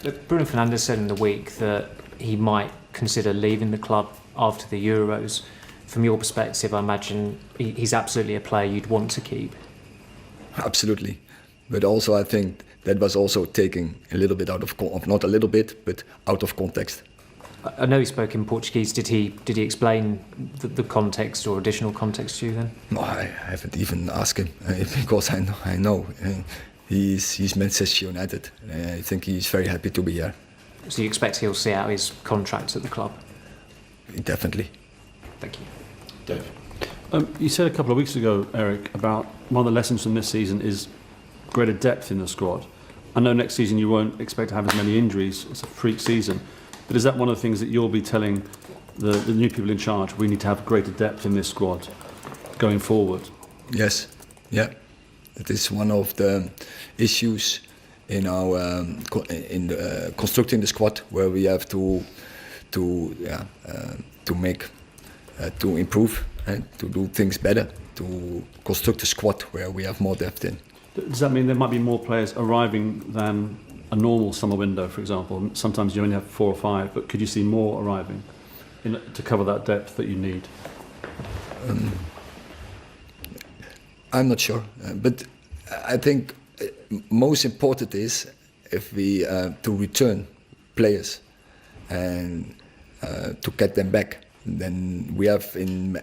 Bruno Fernandes said in the week that he might consider leaving the club after the Euros. From your perspective, I imagine he's absolutely a player you'd want to keep. Absolutely. But also I think that was also taken a little bit out of, not a little bit, but out of context. I know he spoke in Portuguese. Did he explain the context or additional context to you then? No, I haven't even asked him because I know he's Manchester United. I think he's very happy to be here. So you expect he'll see out his contract at the club? Definitely. Thank you. Dave. You said a couple of weeks ago, Erik, about one of the lessons from this season is greater depth in the squad. I know next season you won't expect to have as many injuries. It's a freak season. But is that one of the things that you'll be telling the new people in charge? We need to have greater depth in this squad going forward. Yes, yeah. It is one of the issues in our constructing the squad, where we have to improve and to do things better, to construct a squad where we have more depth in. Does that mean there might be more players arriving than a normal summer window, for example? Sometimes you only have 4 or 5, but could you see more arriving to cover that depth that you need? I'm not sure, but I think most important is if we to return players and to get them back. Then we have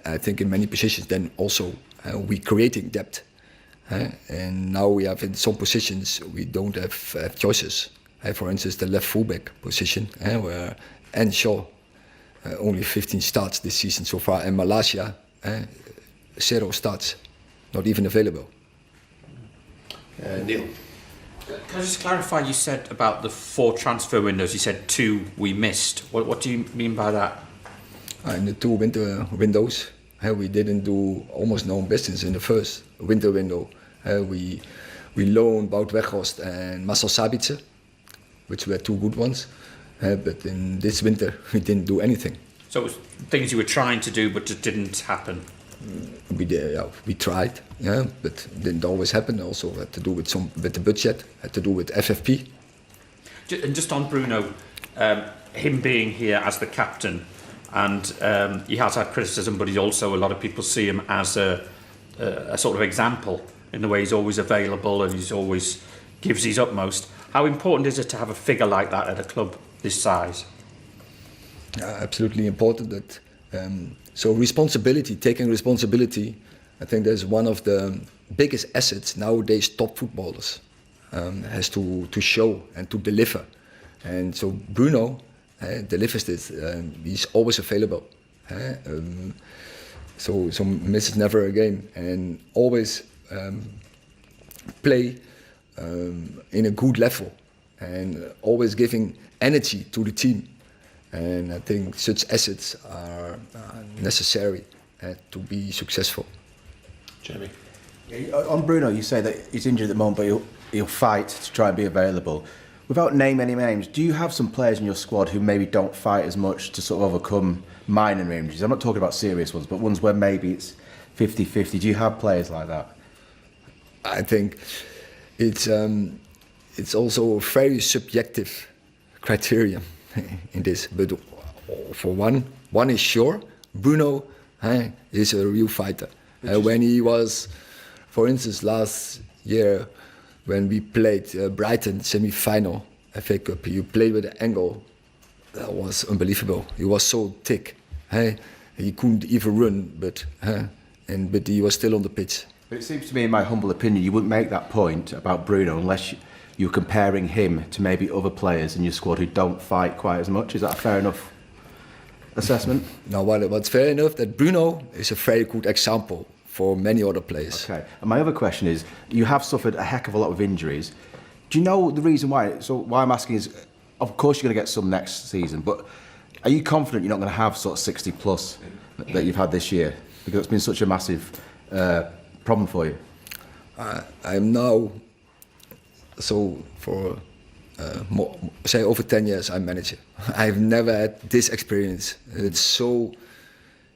I think in many positions then also we creating depth. And now we have in some positions we don't have choices. For instance, the left fullback position, where Shaw only 15 starts this season so far, and Malaysia 0 starts, not even available. Neil. Can I just clarify, you said about the 4 transfer windows, you said 2 we missed. What do you mean by that? In the 2 winter windows, we didn't do almost no business in the first winter window. We loaned Wout Weghorst and Marcel Sabitzer, which were 2 good ones. But in this winter, we didn't do anything. So it was things you were trying to do but just didn't happen? We tried, but it didn't always happen. Also had to do with the budget, had to do with FFP. And just on Bruno, him being here as the captain, and he has had criticism, but a lot of people see him as a sort of example in the way he's always available and he's always gives his utmost. How important is it to have a figure like that at a club this size? Absolutely important. That so taking responsibility, I think that's one of the biggest assets nowadays. Top footballers has to show and to deliver, and so Bruno delivers this. He's always available. So misses never a game and always play in a good level and always giving energy to the team. And I think such assets are necessary to be successful. Jamie. On Bruno, you say that he's injured at the moment, but he'll fight to try and be available. Without naming any names, do you have some players in your squad who maybe don't fight as much to sort of overcome minor injuries? I'm not talking about serious ones, but ones where maybe it's 50-50. Do you have players like that? I think it's also a very subjective criterion in this. But for one is sure, Bruno is a real fighter. When he was, for instance, last year, when we played Brighton semi-final FA Cup, he played with an angle that was unbelievable. He was so thick, he couldn't even run, but he was still on the pitch. But it seems to me, in my humble opinion, you wouldn't make that point about Bruno unless you're comparing him to maybe other players in your squad who don't fight quite as much. Is that a fair enough assessment? No, what's fair enough that Bruno is a very good example for many other players. Okay. And my other question is, you have suffered a heck of a lot of injuries. Do you know the reason why? So why I'm asking is, of course you're going to get some next season, but are you confident you're not going to have sort of 60 plus that you've had this year? Because it's been such a massive problem for you. I'm now, so for over 10 years I'm manager. I've never had this experience. It's so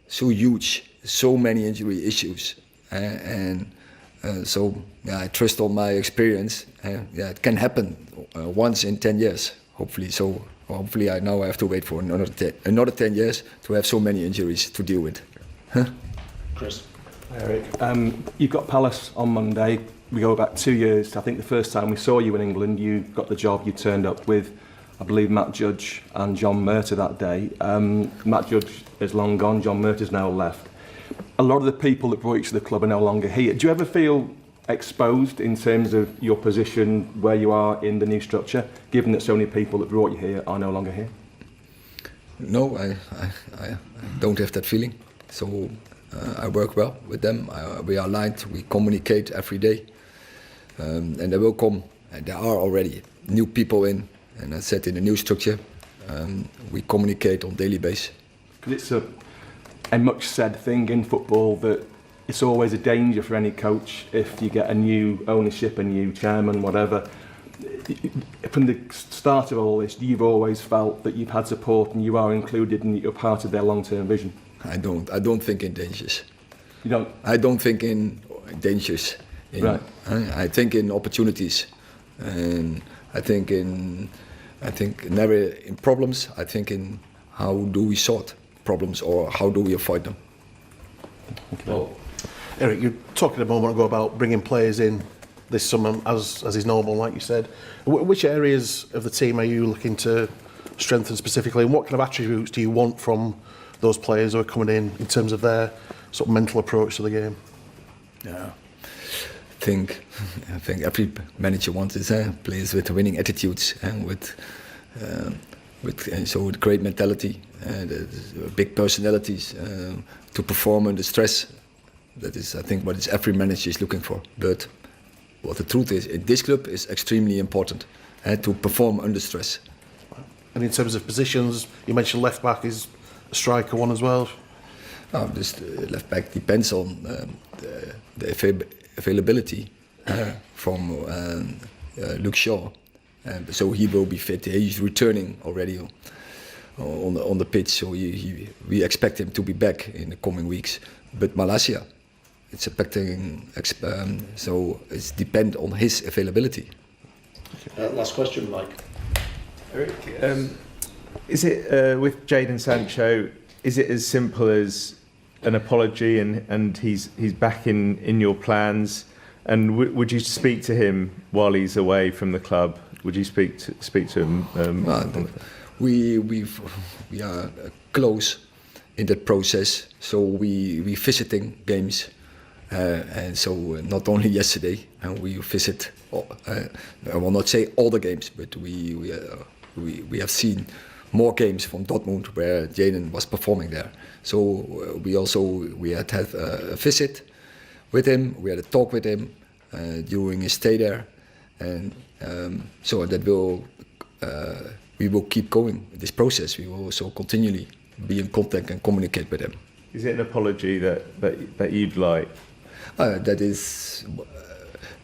huge, so many injury issues, so I trust on my experience. It can happen once in 10 years, Hopefully so. Hopefully I now have to wait for another 10 years to have so many injuries to deal with. Huh? Chris. Eric, you've got Palace on Monday. We go back 2 years. I think the first time we saw you in England, you got the job. You turned up with, I believe, Matt Judge and John Murtagh that day. Matt Judge is long gone. John Murtagh's now left. A lot of the people that brought you to the club are no longer here. Do you ever feel exposed in terms of your position, where you are in the new structure, given that so many people that brought you here are no longer here? No, I don't have that feeling. So I work well with them. We are aligned. We communicate every day, and they will come. And there are already new people in, and I said in the new structure, we communicate on daily basis. Because it's a much said thing in football that it's always a danger for any coach if you get a new ownership, a new chairman, whatever. From the start of all this, you've always felt that you've had support and you are included and you're part of their long-term vision. I don't think in dangers. You don't? I don't think in dangers. Right. I think in opportunities, and I think never in problems. I think in how do we sort problems or how do we avoid them. Well, Eric, you were talking a moment ago about bringing players in this summer as is normal, like you said. Which areas of the team are you looking to strengthen specifically, and what kind of attributes do you want from those players who are coming in terms of their sort of mental approach to the game? Yeah, I think every manager wants is players with winning attitudes and with great mentality and big personalities to perform under stress. That is, I think, what every manager is looking for. But what the truth is, in this club, is extremely important to perform under stress. And in terms of positions, you mentioned left back is a striker one as well. This left back depends on the availability from Luke Shaw. So he will be fit. He's returning already on the pitch. So we expect him to be back in the coming weeks. But Malaysia, it's expecting. So it's depend on his availability. Last question, Mike. Eric, is it with Jadon Sancho? Is it as simple as an apology and he's back in your plans? And would you speak to him while he's away from the club? Would you speak to him? We are close in that process. So we visiting games, and so not only yesterday, and we visit. I will not say all the games, but we have seen more games from Dortmund where Jadon was performing there. So we had a visit with him. We had a talk with him during his stay there, and so that we will keep going this process. We will also continually be in contact and communicate with him. Is it an apology that you'd like? That is,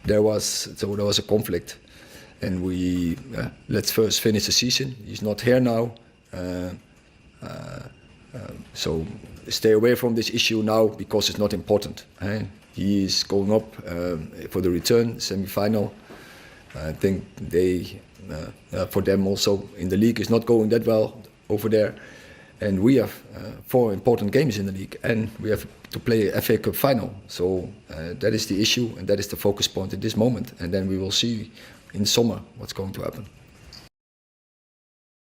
there was a conflict, and we let's first finish the season. He's not here now, so stay away from this issue now because it's not important. He is going up for the return semi-final. I think for them also in the league is not going that well over there, and we have 4 important games in the league, and we have to play a FA Cup final. So that is the issue, and that is the focus point at this moment. And then we will see in summer what's going to happen.